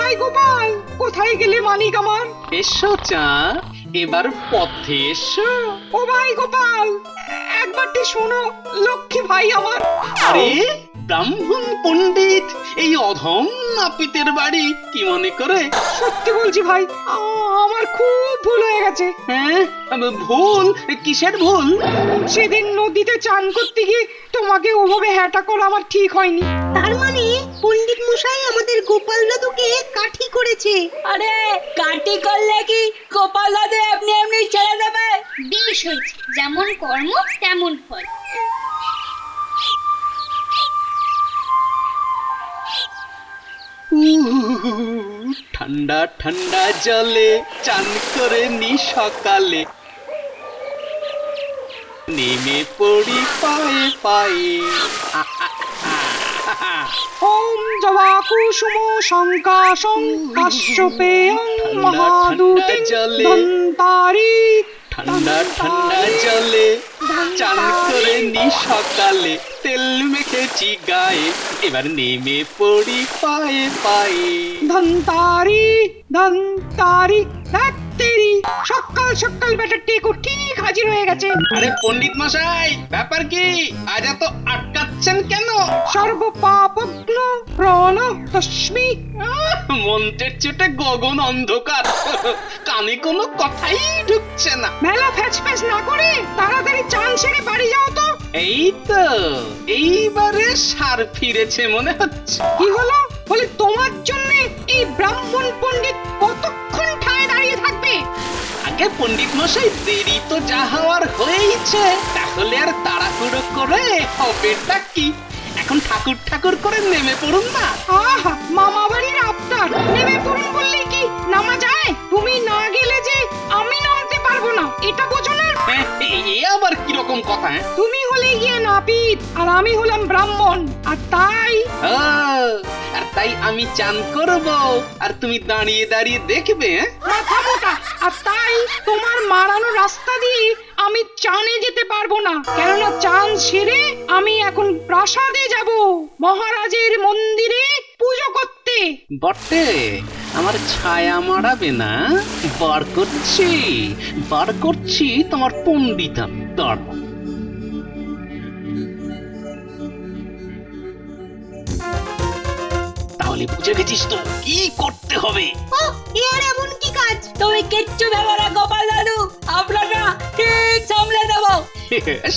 ভাই গোপাল, কোথায় গেলে মানিক আমার? এসো চা, এবার পথে এসো। ও ভাই গোপাল, একবারটি শোনো, লক্ষ্মী ভাই আমার। আরে ব্রাহ্মণ পণ্ডিত, এই অধম নাপিতের বাড়ি কি মনে করে? সত্যি বলছি ভাই, আমার খুব ভুল হয়ে গেছে। হ্যাঁ, ভুল? কিসের ভুল? সেদিন নদীতে চান করতে গিয়ে তোমাকে ওভাবে হ্যাটা করা আমার ঠিক হয়নি। তার মানে পণ্ডিত মশাই আমাদের গোপাল দাদুকে কাঠি করেছে। আরে কাটি করলে কি গোপাল দাদু এমনি এমনি ছেড়ে দেবে? বেশ হয়েছে, যেমন কর্ম তেমন ফল। ঠান্ডা ঠান্ডা জলে চান করে নি সকালে, নেমে পড়ি পায়ে পায়ে। ওম জবা কুসুম শঙ্কাশং কাশ্যপেয়ং মহাদূতিং ধন্তারি। ঠান্ডা ঠান্ডা জলে চান করে নি সকালে, তেল মেখেছি গায়ে, এবার নেমে পড়ি পায়ে পায়ে। ধন্তারি ধন্তারি ধাত্তেরি, সকাল সকাল বেটা টেকো ঠিক হাজির হয়ে গেছে। আরে পণ্ডিত মশাই, ব্যাপার কি? আজ এত আটকাচ্ছেন কেন? সর্ব পাপগ্ন প্রণ তস্মি। মন্ত্রের চোটে গগন অন্ধকার, কানে কোনো কথাই ঢুকছে না। মেলা ফ্যাচ ফ্যাচ না করে তাড়াতাড়ি চান সেরে বাড়ি যাও তো। এই তো এইবারে সার ফিরেছে মনে হচ্ছে। কি হলো? বলে তোমার জন্য এই ব্রাহ্মণ পণ্ডিত কতক্ষণ ঠায় দাঁড়িয়ে থাকবে? আগে পণ্ডিত মশাই, দেরি তো যা হওয়ার হয়েইছে, তাহলে আর তাড়াহুড়ো করে হবেটা কি? এখন ঠাকুর ঠাকুর করে নেমে পড়ুন না। আহা, মামা বাড়ির আবদার, নেমে পড়ুন বললেই কি নামা যায়? তুমি না গেলে যে আমি নামতে পারবো না, এটা বোঝো না? এ আবার কিরকম কথা? তুমি হলে গিয়ে নাপিত আর আমি হলাম ব্রাহ্মণ, আর তাই আর তাই আমি চান করব আর তুমি দাঁড়িয়ে দাঁড়িয়ে দেখবে। মাথা মোটা। আর তাই তোমার মারানো রাস্তা দিয়ে আমি চানে যেতে পারবো না, কেননা চান সেরে আমি এখন প্রাসাদে যাব মহারাজের মন্দিরে পুজো করতে। বটে, আমার ছায়া মারাবে না? বার করছি বার করছি তোমার পণ্ডিতাম, দাঁড়াও। তাহলে বুঝে গেছিস তো কি করতে হবে? ও এর এমন কি কাজ? তুমি কিচ্ছু ভেবো না গোপাল দাদু, আমরা না ঠিক সামলে দেবো।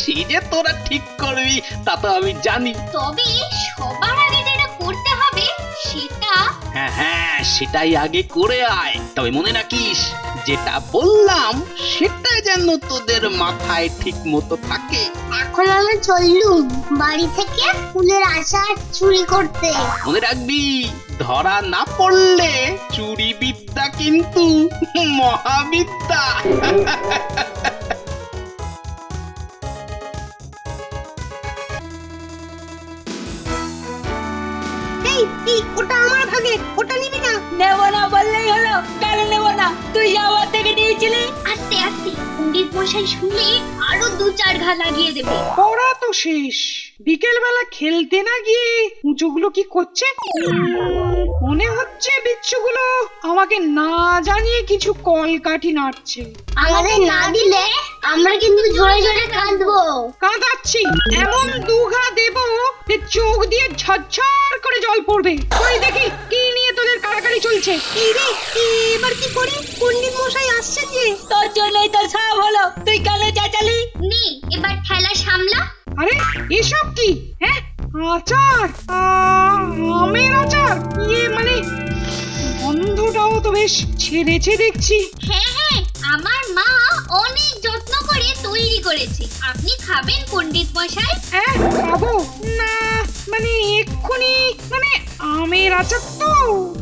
সে যে তোরা ঠিক করবি তা তো আমি জানি। তবে সবার আগে যেটা করতে হবে সেটা হ্যাঁ হ্যাঁ, সেটাই আগে করে আয়। তবে মনে রাখিস, যেটা বললাম সেটা যেন তোদের মাথায় ঠিক মতো থাকে। এখন আমরা চললুম বাড়ি থেকে ফুলের আচার চুরি করতে। মনে রাখবি, ধরা না পড়লে চুরি বিদ্যা কিন্তু মহাবিদ্যা। এই এই ওটা আমার ভাগে, ওটা নিবি না? নেবো না বললেই হলো, কেন নেবো না? তুই আমার থেকে নিয়েছিলি। আস্তে আস্তে পণ্ডিত মশাই শুনলে আরো দু চার ঘা লাগিয়ে দেবে। পড়া তো শেষ, বিকেল বেলা খেলতে না গিয়ে উঁচুগুলো কি করছে? মনে হচ্ছে বিচ্ছুগুলো আমাকে না জানিয়ে কিছু কলকাঠি নাড়ছে। আমাদের না দিলে আমরা কিন্তু জোরে জোরে কাঁদবো। কাঁদাচ্ছি, এমন দুঘা দেব যে চোখ দিয়ে ঝরঝর করে জল পড়বে। ওই দেখি কি নিয়ে তোদের কাড়াকাড়ি চলছে। এই রে, এবার কি করি? পণ্ডিত মশাই আসছে যে। তোর জন্যই তো সব হলো, তুই কেন চেঁচালি? নে এবার ঠেলা সামলা। আরে এসব কি? হ্যাঁ, আচার, আমের আচার। ইয়ে মানে গন্ধটাও তো বেশ ছেড়েছে দেখছি। হ্যাঁ হ্যাঁ, আমার মা অনেক যত্ন করে তৈরি করেছে। আপনি খাবেন পণ্ডিত মশাই? হ্যাঁ, খাবো না মানে এক্ষুনি, মানে আমের আচার তো।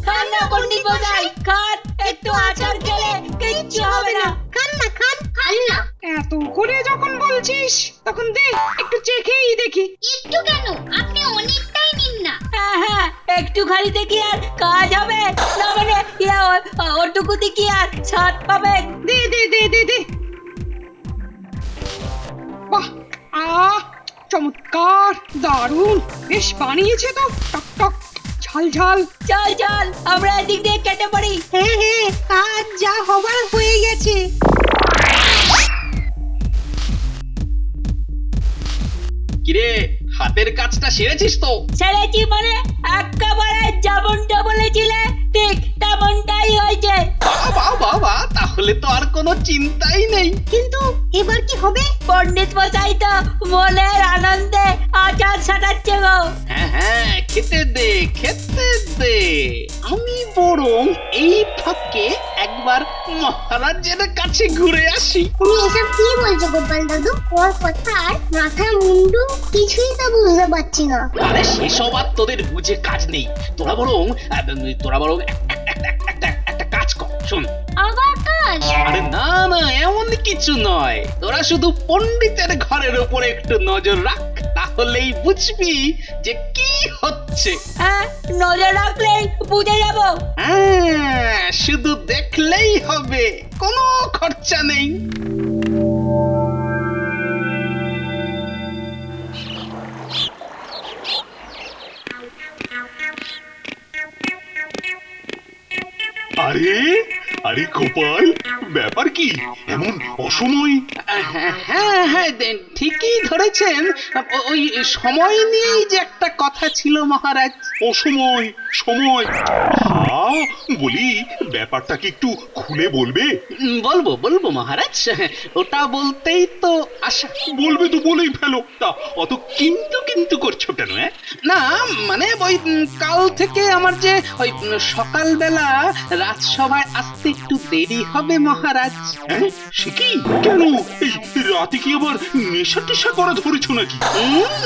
খান না পণ্ডিত মশাই, খান, একটু আচার খেলে কিচ্ছু হবে না। খান না খান। খান না। এত করে যখন বলছিস তখন দে একটু চেখেই দেখি। একটু কেন, আপনি অনেকটাই নিন না। হ্যাঁ হ্যাঁ, একটু খালিতে কি আর কাজ হবে? না মানে ওটুকুতে কি আর ছাড় পাবে? দে দে দে দে দে। বাহ, চমৎকার, দারুণ, বেশ বানিয়েছে তো। টক টক ঝাল ঝাল। চল চল আমরা এদিক দিয়ে কেটে পড়ি। হ্যাঁ হ্যাঁ, কাজ যা হবার হয়ে গেছে। কিরে, হাতের কাজটা সেরেছিস তো? সেরেছি মানে একেবারে যেমনটা বলেছিলে ঠিক তেমনটাই হয়েছে। বাবা বাবা, তাহলে তো আর কোনো চিন্তাই নেই। কিন্তু এবার কি হবে? পণ্ডিত মশাই তো মনের আনন্দে আচার সাজাচ্ছে গো। হ্যাঁ হ্যাঁ, খেতে দে খেতে দে। আমি বরং এই ফাঁকে একবার মহারাজের কাছে ঘুরে আসি। তুমি এসব কি বলছো গোপাল দাদু? ওর কথার মাথা মুন্ডু কিছুই তো বুঝতে পারছি না। আরে সেসব আর তোদের বুঝে কাজ নেই। তোরা বরং একটা কাজ কর, শোন। আবার কাজ? আরে না না, এমন কিছু নয়। তোরা শুধু পণ্ডিতের ঘরের উপরে একটু নজর রাখ, তাহলেই বুঝবি যে কি হচ্ছে। হ্যাঁ, নজর রাখলেই বুঝে যাবো। হ্যাঁ, শুধু দেখলেই হবে, কোনো খরচা নেই। আরে আরে গোপাল, ব্যাপার কি এমন অসময়? হ্যাঁ হ্যাঁ, ঠিকই ধরেছেন। ওই সময় নিয়েই যে একটা কথা ছিল মহারাজ। অসময় সময়? হ্যাঁ, বলি ব্যাপারটা কি একটু খুলে বলবে? বলবো বলবো মহারাজ, ওটা বলতেই তো আশা। বলবে তো বলেই ফেলো, তা অত কিন্তু কিন্তু করছো কেন? না মানে ওই কাল থেকে আমার যে ওই সকালবেলা রাজসভায় আসতে একটু দেরি হবে মহারাজ। হ্যাঁ, সে কি? কেন এই রাতে কি আবার নেশা টেশা করা ধরেছো নাকি?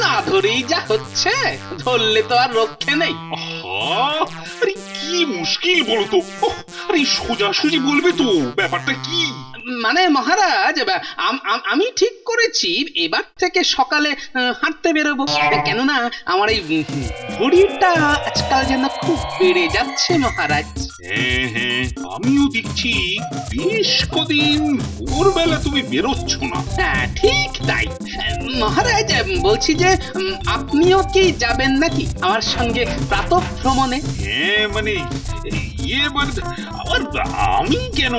না ধরেই যা হচ্ছে, ধরলে তো আর রক্ষে নেই। আহা, আরে কি মুশকিল বলো তো। আরে সোজাসুজি বলবে তো ব্যাপারটা কি? মানে মহারাজ, আমি ঠিক করেছি এবার থেকে সকালে হাঁটতে বেরোবো। কেননা আমার এই ভুঁড়িটা আজকাল যেন খুব বেড়ে যাচ্ছে মহারাজ। হ্যাঁ হ্যাঁ, আমিও দেখছি বেশ কদিন ভোরবেলা তুমি বেরোচ্ছ না। হ্যাঁ ঠিক তাই। মহারাজ, বলছি যে আপনিও কি যাবেন নাকি আমার সঙ্গে প্রাতঃ ভ্রমণে? হ্যাঁ মানে ইয়ে মানে আবার আমি কেন?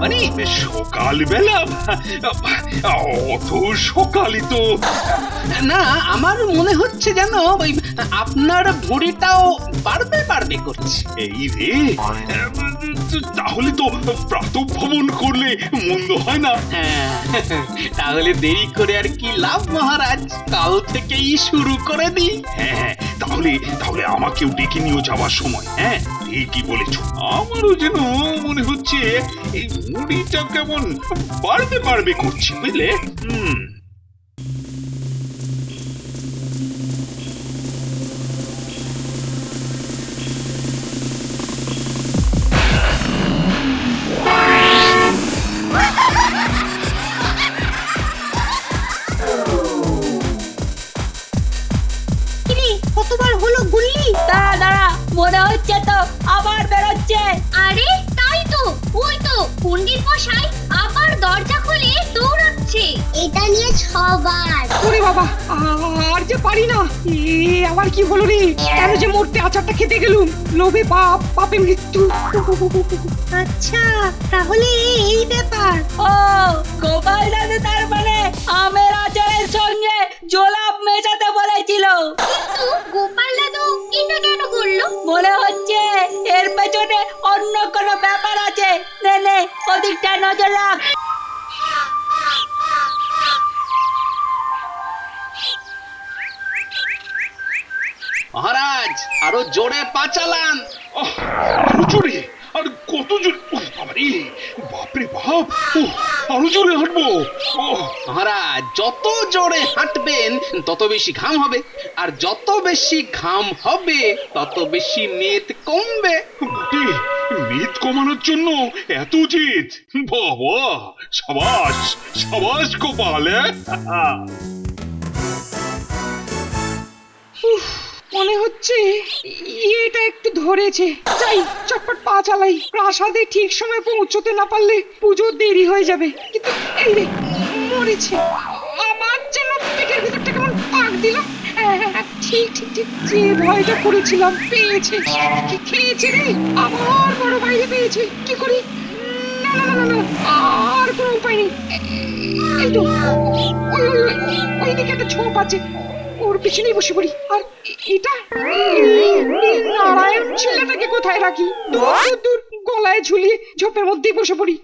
মানে সকালবেলা? অত সকালই তো। না, আমার মনে হচ্ছে যেন ওই আপনার ভুঁড়িটাও বাড়বে বাড়বে করছে। এই রে, তাহলে তো প্রাতঃভ্রমণ করলে মন্দ হয় না। হ্যাঁ, তাহলে দেরি করে আর কি লাভ মহারাজ, কাল থেকেই শুরু করে দিই। হ্যাঁ হ্যাঁ, তাহলে তাহলে আমাকেও ডেকে নিয়ে যাওয়ার সময়। হ্যাঁ ঠিকই বলেছ, আমারও যেন মনে হচ্ছে এই মুড়িটা কেমন বাড়বে বাড়বে করছে, বুঝলে? কতবার হলো গুল্লি? দাঁড়া দাঁড়া, মনে হচ্ছে তো আবার বেরোচ্ছে। আরে তাই তো, ওই তো পণ্ডিত মশাই আবার দরজা খুলে দৌড়াচ্ছে। এটা নিয়ে 6 বার। ওরে বাবা, আর যে পারি না। আবার কি হলো রে? কেন যে মরতে আচারটা খেতে গেলুম? লোভে পাপ, পাপে মৃত্যু। আচ্ছা, তাহলে এই ব্যাপার। ও গোপাল দাদু তার মানে আমের আচারের সঙ্গে জোলাপ মেশাতে বলেছিল। কিন্তু গোপাল দাদু এটা কেন করলো? মনে হচ্ছে এর পেছনে অন্য কোনো ব্যাপার আছে। নে নে, ওদিকটা নজর রাখ। মহারাজ, আরো জোরে পা চালান। আরো জোরে? আর কত জোরে? বাবারে, বাপরে বাপ! আরো জোরে হাঁটবো। মহারাজ, যত জোরে হাঁটবেন তত বেশি ঘাম হবে, আর যত বেশি ঘাম হবে তত বেশি মেদ কমবে। বটে, মেদ কমানোর জন্য এত জেদ! বাবা, সাবাস সাবাস গোপাল। মনে হচ্ছে এটা একটু ধরেছে। যাই, চটপট পা চালাই। প্রাসাদে ঠিক সময় পৌঁছতে না পারলে পুজো দেরি হয়ে যাবে। কিন্তু এই রে, মরেছে। আমার যেন পেটের ভিতরটা কেমন পাক দিল। ঠিক ঠিক ঠিক যে ভয়টা করেছিলাম পেয়েছে, খেয়েছে রে, আবার বড় বাইরে পেয়েছে, কি করি? না না না না না, আর কোনো উপায় নেই। এই তো ওই দিকে একটা ঝোপ আছে, ওর পিছনেই বসে পড়ি। আর এটা এই নারায়ণ ছেলেটাকে কোথায় রাখি? দূর দূর দূর, গলায় ঝুলিয়ে ঝোপের মধ্যেই বসে পড়ি।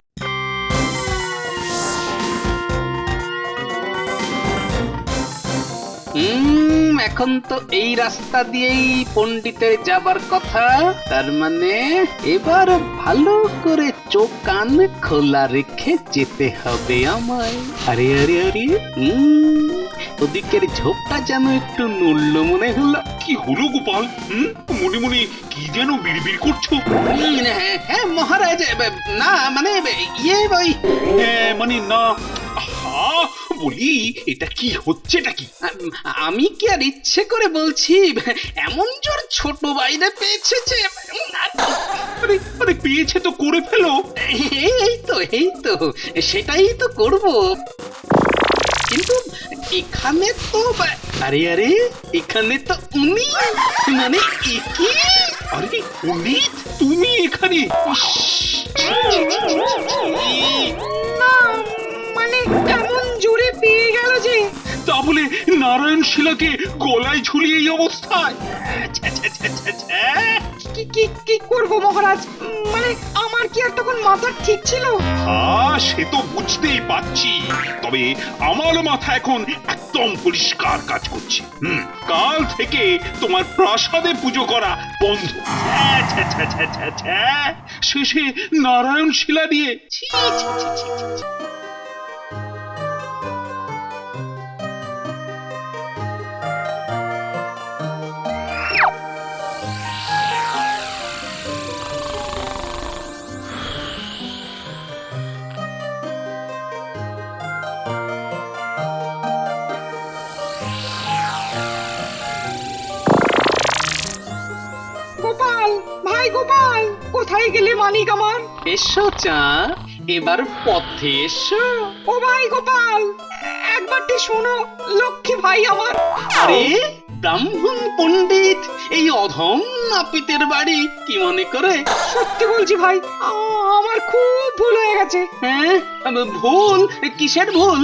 এখন তো এই রাস্তা দিয়েই পণ্ডিতের যাবার কথা। তার মানে এবার ভালো করে চোখ কান খোলা রেখে যেতে হবে আমায়। আরে আরে আরে, ওদিকের ঝোপটা যেন একটু নড়লো মনে হলো। কি হলো গোপাল? মনে মনে কি যেন বিড়বিড় করছো? হ্যাঁ মহারাজ, না মানে ইয়ে ওই মানে না, আহা, বলি এটা কি হচ্ছেটা কি? আমি কি আর ইচ্ছে করে বলছি, এমন জোর ছোট বাইরে পেয়েছে যে আরে আরে পেয়েছে তো করে ফেলো। এই তো সেটাই তো করব। কিন্তু এখানে তো আরে আরে, এখানে তো উনি, মানে কি? আরে পণ্ডিত, তুমি এখানে? না মানে এমন জোরে পেয়ে গেল যে। তা বলে নারায়ণ শিলাকে গলায় ঝুলিয়ে এই অবস্থায়? ছ্যা, ছ্যা, ছ্যা, ছ্যা, ছ্যা। কি কি কি করব মহারাজ? মানে আমার কি আর তখন মাথা ঠিক ছিল? সে তো বুঝতেই পারছি, তবে আমার মাথা এখন একদম পরিষ্কার কাজ করছে। কাল থেকে তোমার প্রাসাদে পুজো করা বন্ধ। ছ্যা, ছ্যা, ছ্যা, ছ্যা, ছ্যা, ছ্যা। শেষে নারায়ণ শিলা দিয়ে। ছি, ছি, ছি, ছি, ছি, ছি। গোপাল, ভাই গোপাল, কোথায় গেলে মানিক আমার? এসো চা, এবার পথে এসো। ও ভাই গোপাল, একবারটি শোনো, লক্ষ্মী ভাই আমার। আরে ব্রাহ্মণ পণ্ডিত, এই অধম নাপিতের বাড়ি কি মনে করে? সত্যি বলছি ভাই, আমার খুব ভুল হয়ে গেছে। হ্যাঁ, ভুল? কিসের ভুল?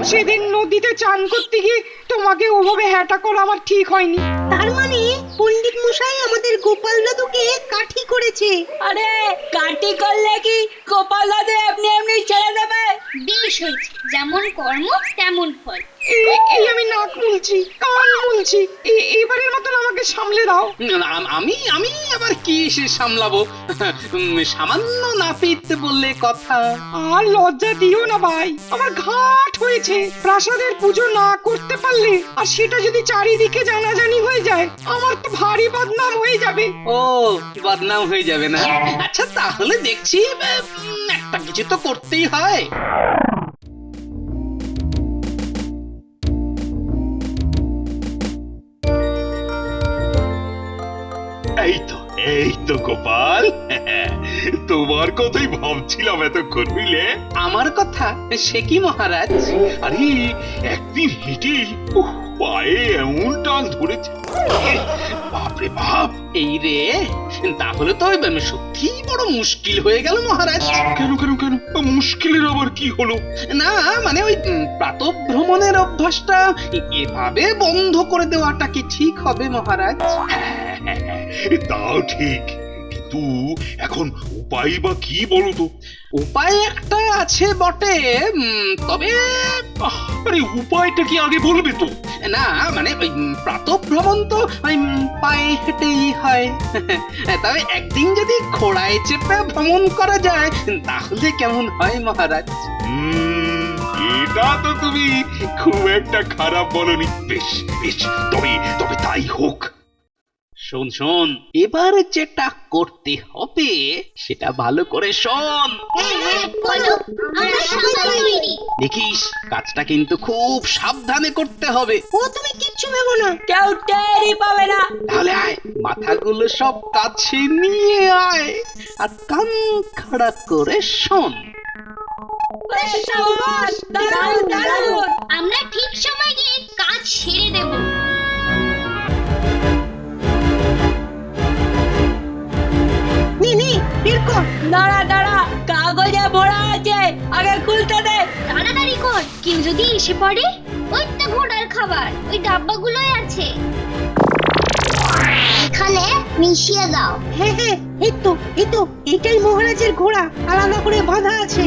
সেদিন নদীতে চান করতে গিয়ে তোমাকে ওভাবে হ্যাটা করা আমার ঠিক হয়নি। তার মানে পণ্ডিত মশাই আমাদের গোপাল দাদুকে কাঠি করেছে। আরে কাঠি করলে কি গোপাল দাদু এমনি এমনি ছেড়ে দেবে? বেশ হয়েছে, যেমন কর্ম তেমন ফল। এই আমি নাক মুলছি, কান মুলছি, এবারের মতন আমাকে সামলে দাও। আমি আমি আবার কি সে সামলাবো? সামান্য নাপিত বললে কথা। আর লজ্জা দিও না ভাই, আমার ঘাট হয়েছে। প্রাসাদের পুজো না করতে পারলে আর সেটা যদি চারিদিকে জানাজানি হয়ে যায়, আমার তো ভারী বদনাম হয়ে যাবে। ও, বদনাম হয়ে যাবে না? আচ্ছা তাহলে দেখছি একটা কিছু তো করতেই হয়। এই তো গোপাল, তোমার কথাই ভাবছিলাম এতক্ষণ, বুঝলে? আমার কথা? সে কি মহারাজ? আরে একদিন হেঁটেই পায়ে এমন টান ধরেছে, বাপরে বাপ! এই রে, তাহলে তো সত্যি বড় মুশকিল হয়ে গেল মহারাজ। কেন কেন কেন, মুশকিলের আবার কি হলো? না মানে ওই প্রাতঃ ভ্রমণের অভ্যাসটা এভাবে বন্ধ করে দেওয়াটা কি ঠিক হবে মহারাজ? তাও ঠিক, কিন্তু এখন উপায় বা কি বলো তো? উপায় একটা আছে বটে, তবে আরে উপায়টা কি আগে বলবে তো? না মানে ওই প্রাতঃ ভ্রমণ তো ওই পায়ে হেঁটেই হয়। তবে একদিন যদি ঘোড়ায় চেপে ভ্রমণ করা যায় তাহলে কেমন হয় মহারাজ? এটা তো তুমি খুব একটা খারাপ বলনি। বেশ বেশ, তবে তবে তাই হোক। শোন শোন, এবার যেটা করতে হবে সেটা ভালো করে শোন। বলো, আমরা সবাই তৈরি। দেখিস কাজটা কিন্তু খুব সাবধানে করতে হবে। ও তুমি কিচ্ছু ভেবো না, কেউ টেরই পাবে না। তাহলে আয়, মাথাগুলো সব কাছে নিয়ে আয় আর কান খাড়া করে শোন। সাবাস, দারুণ দারুণ। আমরা ঠিক সময় গিয়ে কাজ সেরে দেব। কর। দাঁড়া দাঁড়া, কাগজে ভরা আছে, আগে খুলতে দে। তাড়াতাড়ি কর, কেউ যদি এসে পড়ে। ওই তো ঘোড়ার খাবার, ওই ডাব্বাগুলোই আছে। এখানে মিশিয়ে দাও। হ্যাঁ হ্যাঁ, এই তো এটাই মহারাজের ঘোড়া, আলাদা করে বাঁধা আছে।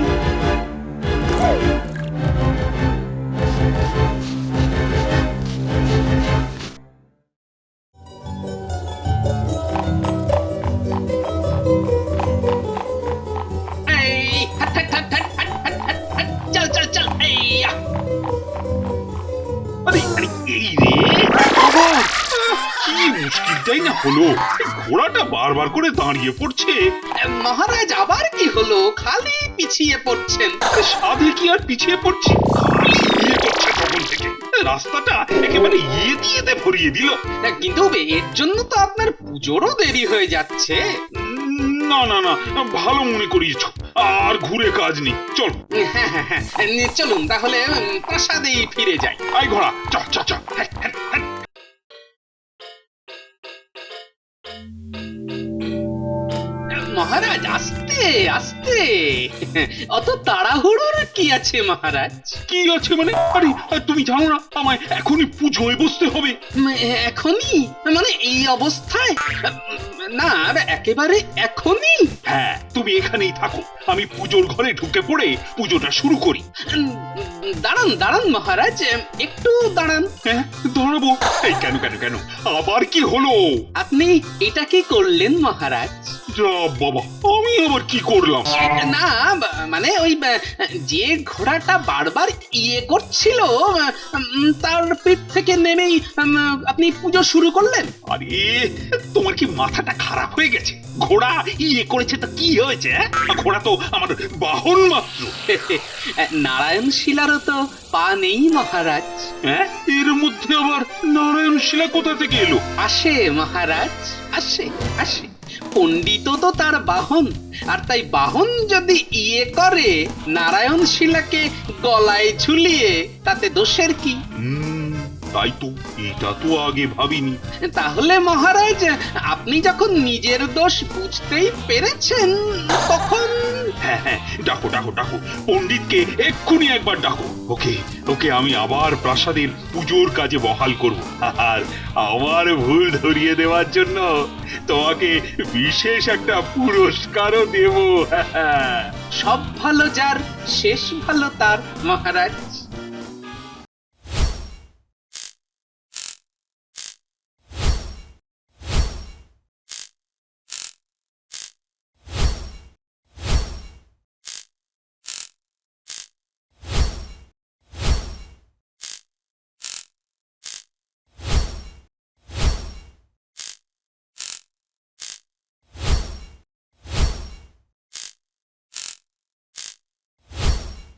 এই হাট হাট হাট হাট হাট হাট হাট হাট, চল চল চল এই আহ! আরে আরে এই রে আবার কি মুশকিলটাই না হলো, ঘোড়াটা বারবার করে দাঁড়িয়ে পড়ছে। মহারাজ আবার কি হলো, খালি পিছিয়ে পড়ছেন। সাধে কি আর পিছিয়ে পড়ছি, খালি ইয়ে করছে তখন থেকে। রাস্তাটা একেবারে ইয়েতে ভরিয়ে দিল। কিন্তু এর জন্য তো আপনার পুজোরও দেরি হয়ে যাচ্ছে। না না না, ভালো মনে করিয়েছ, আর ঘুরে কাজ নেই, চল। হ্যাঁ হ্যাঁ হ্যাঁ, চলুন তাহলে প্রাসাদেই ফিরে যাই। আই ঘোড়া, চ চ চ, হ্যাট, হ্যাট, হ্যাট। মহারাজ আস্তে আস্তে, অত তাড়াহুড়োর কি আছে মহারাজ? কি আছে মানে? আরে তুমি জানো না আমায় এখনই পুজোয় বসতে হবে? এখনই মানে এই অবস্থায়? না একেবারে এখনই? হ্যাঁ, তুমি এখানেই থাকো, আমি পুজোর ঘরে ঢুকে পড়ে পুজোটা শুরু করি। দাঁড়ান দাঁড়ান মহারাজ, একটু দাঁড়ান। হ্যাঁ, দাঁড়াবো। এই কেন কেন কেন, আবার কি হলো? আপনি এটা কি করলেন মহারাজ? যা বাবা, আমি আবার কি করলাম? না মানে ওই যে ঘোড়াটা বারবার ইয়ে করছিল, তার পিঠ থেকে নেমেই আপনি পুজো শুরু করলেন। আরে তোমার কি মাথাটা খারাপ হয়ে গেছে? ঘোড়া ইয়ে করেছে তো কি হয়েছে? ঘোড়া তো আমার বাহন মাত্র। নারায়ণ শিলারও তো পা নেই মহারাজ। হ্যাঁ, এর মধ্যে আবার নারায়ণ শিলা কোথা থেকে এলো? আসে মহারাজ, আসে আসে। পণ্ডিত তো তার বাহন, আর তাই বাহন যদি ইয়ে করে নারায়ণ শিলাকে গলায় ঝুলিয়ে, তাতে দোষের কি? তাই তো, এটা তো আগে ভাবিনি। তাহলে মহারাজ আপনি যখন নিজের দোষ বুঝতেই পেরেছেন, তখন হ্যাঁ হ্যাঁ, ডাকো ডাকো ডাকো, পণ্ডিতকে এক্ষুনি একবার ডাকো। ওকে ওকে, আমি আবার প্রাসাদের পুজোর কাজে বহাল করব, আর আমার ভুল ধরিয়ে দেওয়ার জন্য তোমাকে বিশেষ একটা পুরস্কারও দেব। সব ভালো যার শেষ ভালো তার মহারাজ।